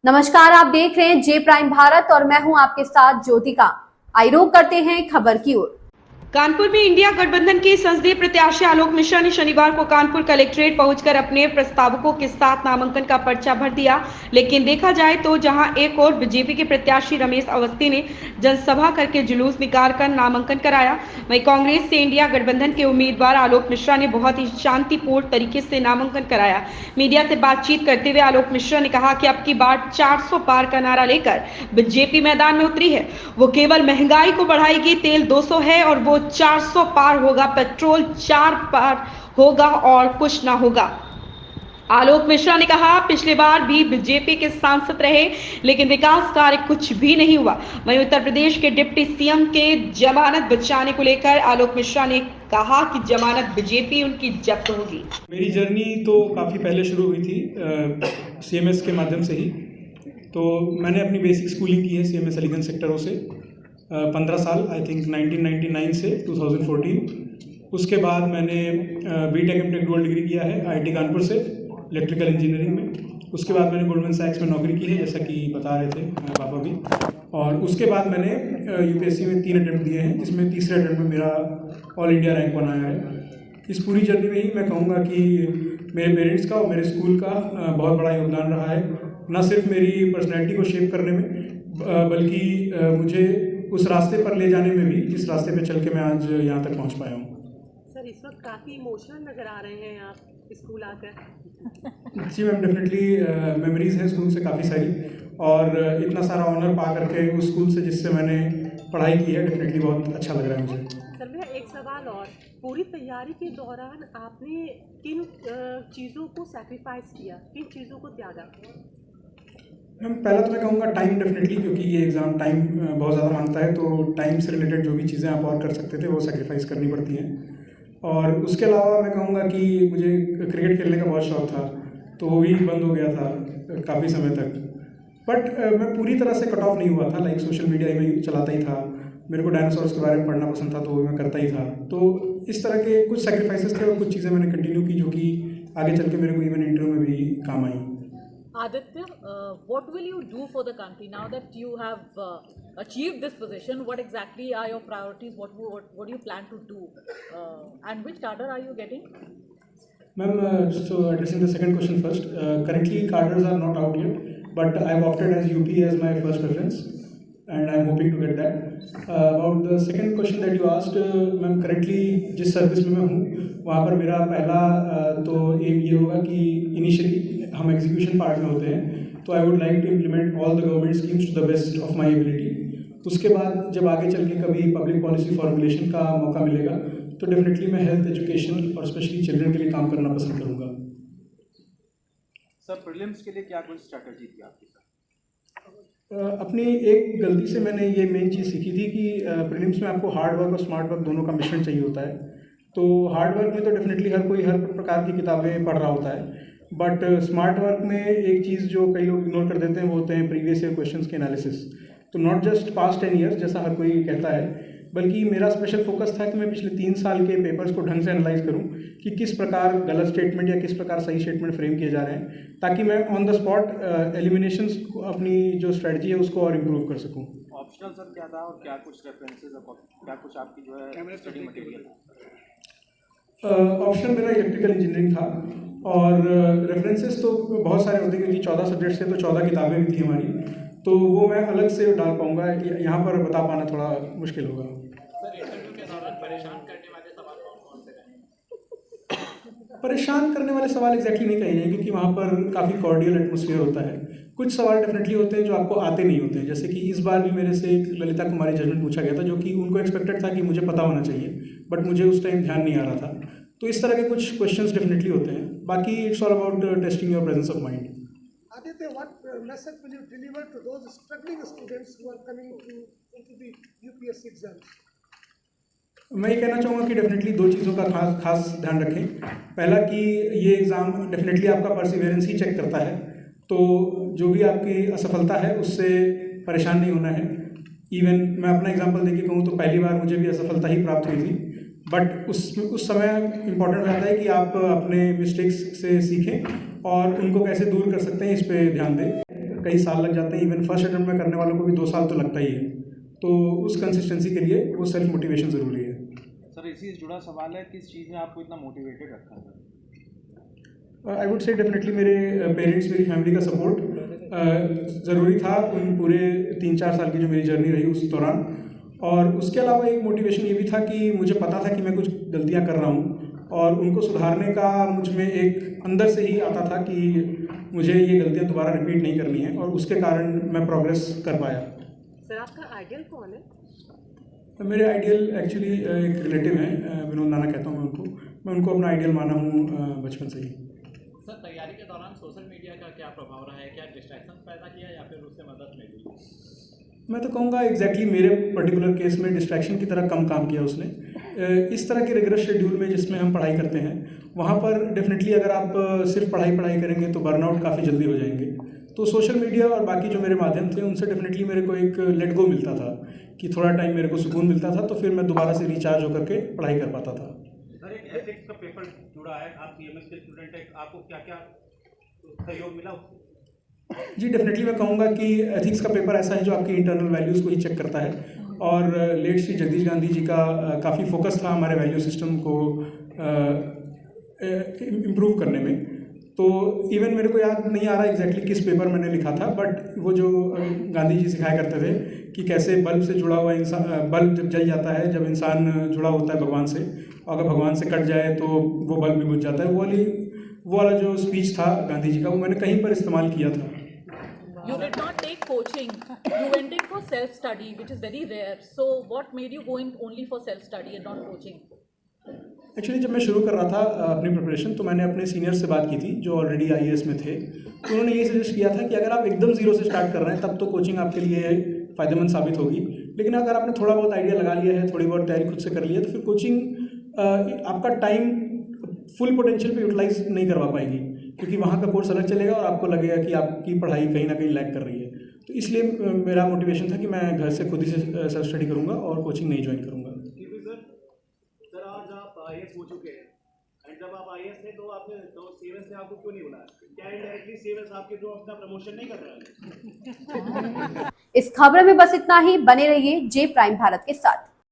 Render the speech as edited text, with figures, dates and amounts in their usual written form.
नमस्कार, आप देख रहे हैं जे प्राइम भारत और मैं हूं आपके साथ ज्योतिका। आइए रुक करते हैं खबर की ओर। कानपुर में इंडिया गठबंधन के संसदीय प्रत्याशी आलोक मिश्रा ने शनिवार को कानपुर कलेक्ट्रेट पहुंचकर अपने प्रस्तावकों के साथ नामांकन का पर्चा भर दिया। लेकिन देखा जाए तो जहां एक और बीजेपी के प्रत्याशी रमेश अवस्थी ने जनसभा करके जुलूस निकालकर नामांकन कराया, वहीं कांग्रेस से इंडिया गठबंधन के उम्मीदवार आलोक मिश्रा ने बहुत ही शांतिपूर्ण तरीके से नामांकन कराया। मीडिया से बातचीत करते हुए आलोक मिश्रा ने कहा कि अब की बार 400 पार का नारा लेकर बीजेपी मैदान में उतरी है। वो केवल महंगाई को बढ़ाएगी, तेल 200 है और वो 400 पार होगा, पेट्रोल 4 पार होगा और कुछ ना होगा। आलोक मिश्रा ने कहा, पिछली बार भी बीजेपी के सांसद रहे लेकिन विकास कार्य कुछ भी नहीं हुआ। वहीं उत्तर प्रदेश के डिप्टी सीएम के जमानत बचाने को लेकर आलोक मिश्रा ने कहा कि जमानत बीजेपी उनकी जब्त होगी। मेरी जर्नी तो काफ़ी पहले शुरू हुई थी सीएमएस के माध्यम से ही। तो मैंने अपनी बेसिक स्कूलिंग की है सीएमएस अलीगंज सेक्टरों से 15 साल, आई थिंक 1999 से 2014। उसके बाद मैंने बीटेक एमटेक डुअल डिग्री किया है आईआईटी कानपुर से इलेक्ट्रिकल इंजीनियरिंग में। उसके बाद मैंने गोल्डमैन सैक्स में नौकरी की है, जैसा कि बता रहे थे पापा भी। और उसके बाद मैंने यूपीएससी में 3 अटैम्प्ट दिए हैं, जिसमें तीसरे अटैम्प्ट में मेरा ऑल इंडिया रैंक 1 आया है। इस पूरी जर्नी में ही मैं कहूँगा कि मेरे पेरेंट्स का और मेरे स्कूल का बहुत बड़ा योगदान रहा है, न सिर्फ मेरी पर्सनैलिटी को शेप करने में, बल्कि मुझे उस रास्ते पर ले जाने में भी, जिस रास्ते पे चल के मैं आज यहाँ तक पहुँच पाया हूँ। सर, इस वक्त काफ़ी इमोशनल नज़र आ रहे हैं आप स्कूल आकर। जी मैम, डेफिनेटली मेमोरीज़ हैं स्कूल से काफ़ी सारी, और इतना सारा ऑनर पा करके उस स्कूल से जिससे मैंने पढ़ाई की है, डेफिनेटली बहुत अच्छा लग रहा है मुझे। सर, मेरा एक सवाल और, पूरी तैयारी के दौरान आपने किन चीज़ों को सैक्रिफाइस किया, किन चीज़ों को त्यागा? मैम पहला तो मैं कहूँगा टाइम, डेफिनेटली, क्योंकि ये एग्ज़ाम टाइम बहुत ज़्यादा मांगता है। तो टाइम से रिलेटेड जो भी चीज़ें आप और कर सकते थे वो सेक्रीफाइस करनी पड़ती हैं। और उसके अलावा मैं कहूँगा कि मुझे क्रिकेट खेलने का बहुत शौक़ था, तो वो भी बंद हो गया था काफ़ी समय तक। बट मैं पूरी तरह से कट ऑफ नहीं हुआ था, लाइक सोशल मीडिया में चलाता ही था। मेरे को डायनासोर्स के बारे में पढ़ना पसंद था, तो वो मैं करता ही था। तो इस तरह के कुछ सेक्रीफाइसेस थे और कुछ चीज़ें मैंने कंटिन्यू की, जो कि आगे चल के मेरे को इवन इंटरव्यू में भी काम आई। Aditya, what will you do for the country now that you have achieved this position? What exactly are your priorities? What do you plan to do? And which cadre are you getting? Ma'am, so addressing the second question first, currently cadres are not out yet, but I've opted as UP as my first preference, and I'm hoping to get that. About the second question that you asked, ma'am, currently जिस service में मैं हूँ वहाँ पर मेरा पहला तो M ये होगा कि इनिशियली हम एग्जीक्यूशन पार्ट में होते हैं, तो I would like to implement all the government schemes to the best of my ability. उसके बाद जब आगे चल के कभी पब्लिक पॉलिसी फॉर्मुलेशन का मौका मिलेगा तो डेफिनेटली मैं हेल्थ, एजुकेशन और स्पेशली चिल्ड्रन के लिए काम करना पसंद करूँगा। सर, प्रीलिम्स के लिए क्या कोई स्ट्रैटेजी थी आपकी? अपनी एक गलती से मैंने ये मेन चीज़ सीखी थी कि प्रीलिम्स में आपको हार्ड वर्क और स्मार्ट वर्क दोनों का मिश्रण चाहिए होता है। तो हार्ड वर्क में तो डेफिनेटली हर कोई हर प्रकार की किताबें पढ़ रहा होता है, बट स्मार्ट वर्क में एक चीज़ जो कई लोग इग्नोर कर देते हैं वो होते हैं प्रीवियस ईयर क्वेश्चंस के एनालिसिस। तो नॉट जस्ट पास्ट 10 ईयर्स जैसा हर कोई कहता है, बल्कि मेरा स्पेशल फोकस था कि मैं पिछले 3 साल के पेपर्स को ढंग से एनालाइज करूं कि किस प्रकार गलत स्टेटमेंट या किस प्रकार सही स्टेटमेंट फ्रेम किए जा रहे हैं, ताकि मैं ऑन द स्पॉट एलिमिनेशंस को अपनी जो स्ट्रेटजी है उसको और इम्प्रूव कर सकूँ। ऑप्शनल सर क्या था और क्या कुछ रेफरेंसेस, क्या कुछ आपकी जो है स्टडी मटेरियल था? ऑप्शन मेरा इलेक्ट्रिकल इंजीनियरिंग था, और रेफरेंसेस तो बहुत सारे होते हैं क्योंकि 14 सब्जेक्ट्स थे, तो 14 किताबें भी थी हमारी, तो वो मैं अलग से डाल पाऊँगा, यहाँ पर बता पाना थोड़ा मुश्किल होगा। परेशान करने वाले सवाल एग्जैक्टली नहीं कहे जाएंगे, क्योंकि वहाँ पर काफ़ी कॉर्डियल एटमोसफियर होता है। कुछ सवाल डेफिनेटली होते हैं जो आपको आते नहीं होते हैं, जैसे कि इस बार भी मेरे से एक ललिता कुमारी जजमेंट पूछा गया था, जो कि उनको एक्सपेक्टेड था कि मुझे पता होना चाहिए, बट मुझे उस टाइम ध्यान नहीं आ रहा था। तो इस तरह के कुछ क्वेश्चंस डेफिनेटली होते हैं। बाकी it's all about testing your presence of mind. Aditya, what message will you deliver to those struggling students who are coming into the UPSC exams? मैं ये कहना चाहूँगा कि डेफिनेटली 2 चीज़ों का खास ध्यान रखें। पहला कि ये एग्ज़ाम डेफिनेटली आपका परसिवेरेंस ही चेक करता है, तो जो भी आपकी असफलता है उससे परेशान नहीं होना है। इवन मैं अपना एग्जांपल देके कहूँ तो पहली बार मुझे भी असफलता ही प्राप्त हुई थी, बट उस समय इम्पॉर्टेंट रहता है कि आप अपने मिस्टेक्स से सीखें और उनको कैसे दूर कर सकते हैं, इस पर ध्यान दें। कई साल लग जाते हैं, इवन फर्स्ट अटेम्प्ट में करने वालों को भी 2 साल तो लगता ही है। तो उस कंसिस्टेंसी के लिए वो सेल्फ मोटिवेशन ज़रूरी है। सर इसी से जुड़ा सवाल है, किस चीज़ ने आपको इतना मोटिवेटेड रखा है? आई वुड से डेफिनेटली मेरे पेरेंट्स, मेरी फैमिली का सपोर्ट ज़रूरी था उन पूरे 3-4 साल की जो मेरी जर्नी रही उस दौरान। और उसके अलावा एक मोटिवेशन ये भी था कि मुझे पता था कि मैं कुछ गलतियां कर रहा हूं और उनको सुधारने का मुझ में एक अंदर से ही आता था कि मुझे ये गलतियां दोबारा रिपीट नहीं करनी है, और उसके कारण मैं प्रोग्रेस कर पाया। सर आपका आइडियल कौन है? मेरे आइडियल एक्चुअली एक रिलेटिव हैं, विनोद नाना कहता हूँ मैं उनको अपना आइडियल माना हूँ बचपन से ही। सर तैयारी के दौरान सोशल मीडिया का क्या प्रभाव रहा है? क्या डिस्ट्रैक्शन पैदा किया या फिर उससे मदद मिली? मैं तो कहूँगा एग्जैक्टली मेरे पर्टिकुलर केस में डिस्ट्रैक्शन की तरह कम काम किया उसने। इस तरह के रिगरस शेड्यूल में जिसमें हम पढ़ाई करते हैं, वहाँ पर डेफिनेटली अगर आप सिर्फ पढ़ाई करेंगे तो बर्नआउट काफ़ी जल्दी हो जाएंगे। तो सोशल मीडिया और बाकी जो मेरे माध्यम थे उनसे डेफिनेटली मेरे को एक लेट गो मिलता था कि थोड़ा टाइम मेरे को सुकून मिलता था, तो फिर मैं दोबारा से रिचार्ज होकर के पढ़ाई कर पाता था। सर एक एथिक्स का पेपर जुड़ा है, आप सीएमएस के स्टूडेंट हैं, आपको क्या क्या सहयोग मिला? जी डेफिनेटली मैं कहूँगा कि एथिक्स का पेपर ऐसा है जो आपकी इंटरनल वैल्यूज़ को ही चेक करता है, और लेट श्री जगदीश गांधी जी का काफ़ी फोकस था हमारे वैल्यू सिस्टम को इम्प्रूव करने में। तो इवन मेरे को याद नहीं आ रहा एग्जैक्टली किस पेपर मैंने लिखा था, बट वो जो गांधी जी सिखाया करते थे कि कैसे बल्ब से जुड़ा हुआ इंसान, बल्ब जब जल जाता है जब इंसान जुड़ा होता है भगवान से, और अगर भगवान से कट जाए तो वो बल्ब भी बुझ जाता है। वो वाला जो स्पीच था गांधी जी का, वो मैंने कहीं पर इस्तेमाल किया था। You did not take coaching. You went in for self-study, which is very rare. So, what made you go in only for self-study and not coaching? Actually जब मैं शुरू कर रहा था अपनी प्रिपरेशन, तो मैंने अपने सीनियर से बात की थी जो ऑलरेडी IAS में थे। तो उन्होंने ये सजेस्ट किया था कि अगर आप एकदम ज़ीरो से स्टार्ट कर रहे हैं तब तो कोचिंग आपके लिए फ़ायदेमंद साबित होगी, लेकिन अगर आपने थोड़ा बहुत आइडिया लगा लिया है, थोड़ी बहुत तैयारी खुद से कर ली है, तो फिर कोचिंग आपका टाइम फुल पोटेंशियल पे यूटिलाइज नहीं करवा पाएगी, क्योंकि वहाँ का कोर्स अलग चलेगा और आपको लगेगा कि आपकी पढ़ाई कहीं ना कहीं लैग कर रही है। तो इसलिए मेरा मोटिवेशन था कि मैं घर से खुद ही से सेल्फ स्टडी करूँगा और कोचिंग नहीं ज्वाइन करूँगा। सर आज आप IAS हो चुके हैं, एंड जब आप IAS थे तो आपने तो CMS ने आपको क्यों नहीं बुलाया? क्या इनडायरेक्टली CMS आपके जो अपना प्रमोशन नहीं कर रहा है? इस खबर में बस इतना ही। बने रहिए J प्राइम भारत के साथ।